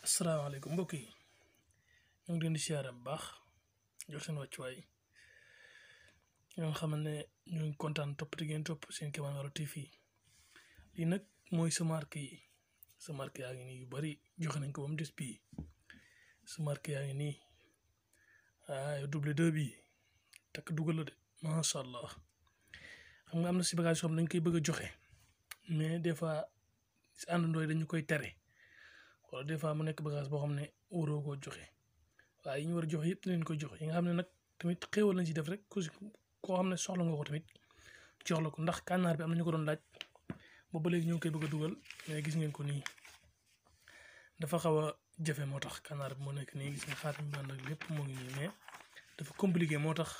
asalaamaaleykum mbokk yi ñu ngi leen di siyaare bu baax jox seen wàccuwaay ñoo xam ne ñu ngi kontaan topp di ngeen topp seen Kéemaan Waalo TV lii nag mooy sa marque yi sa marque yaa ngi nii yu bari joxe nañ ko ba mu des bii sa marque yaa ngi nii double 2 bi takk dugal la de macha allah xam nga am na si bagage yoo xam ne dañ koy bëgg a joxe mais des fois si àndandoo yi dañu koy tere. wala des fois mu nekk bagage boo xam ne waroo koo joxe waaye yi ñu war a joxe yëpp dinañ koy joxe yi nga xam ne nag tamit xéewal lañ ci def rek koo xam ne soxla nga ko tamit jox la ko ndax kànnaar bi am na ñu ko doon laaj ba léegi ñoo ngi koy bëgg a dugal mais gis ngeen ko nii dafa xaw a jafe moo tax kànnaar bi moo nekk nii gis nga xaatim bi nag lépp moo ngi nii mais dafa compliqué moo tax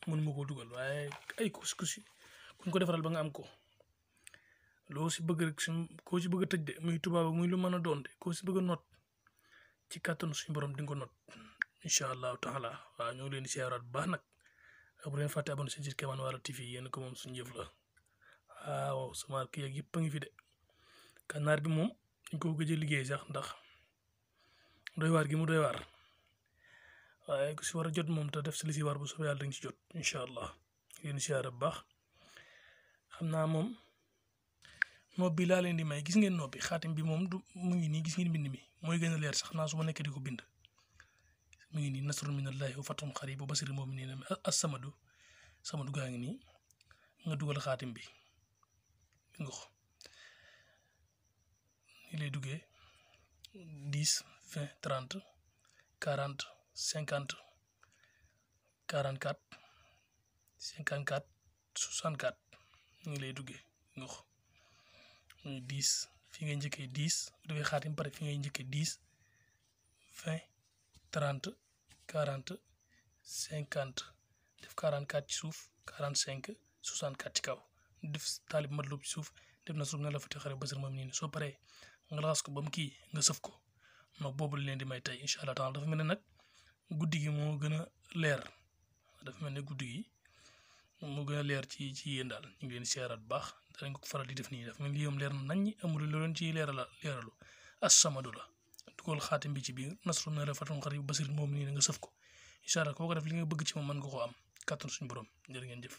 mën ma koo dugal waaye ay kus-kus kuñ ko defaral ba nga am ko. loo si bëgg rek koo si bëgg a tëj de muy tubaab muy lu mën a doon de koo si bëgg a not ci kàttanu suñu borom di nga ko not incha allahu taala waaw ñoo ngi leen di siyaaraat bu baax nag bu leen fàtte abonné si Kéemaan Waalo TV yéen ko moom suñu jëf la waaw sama kii ak yëpp a ngi fi de kànnaar bi moom dañ ko gëj a liggéey sax ndax doy waar gi mu doy waar waaye ku si war a jot moom te def si li si war bu soobee yàlla dañ si jot incha allah yéen siyaara bu baax xam naa moom. nopp bi laa leen di may gis ngeen nopp bi xaatim bi moom du mu ngi nii gis ngeen mbind mi mooy gën a leer sax naa su ma nekkee di ko bind mu ngi nii nasrun minallahi wa fathun qarib wa bashiril mu'minina as-samadu samadu gaa ngi nii nga dugal xaatim bi nga ko nii lay duggee 10 20 30 40 50 44 54 64 nii lay duggee nga ko 10 fi ngay njëkkee 10 bu defee xaatim pare fi ngay njëkkee 10 20 30 40 50 def 44 ci suuf 45 64 ci kaw def taalib matlub ci suuf def na suuf na la fati xare basir moom nii soo paree nga laxas ko ba mu kii nga sëf ko no boobu leen di may tey incha allah taala dafa mel ne nag guddi gi moo gën a leer dafa mel ne guddi gi moo gën a leer ci yéen daal ñu ngi leen siyaaraat bu baax danañ ko faral di def nii dafa mel ni yoom leer na nañ ñi amul lu leen ciy leeralu as-samadu la dugal xaatim bi ci biir nasru na la fatun xarib basir moom nii nga sëf ko incha allah koo ko def li nga bëgg ci moom mën nga koo am kàttan suñu borom jërë ngeen jëf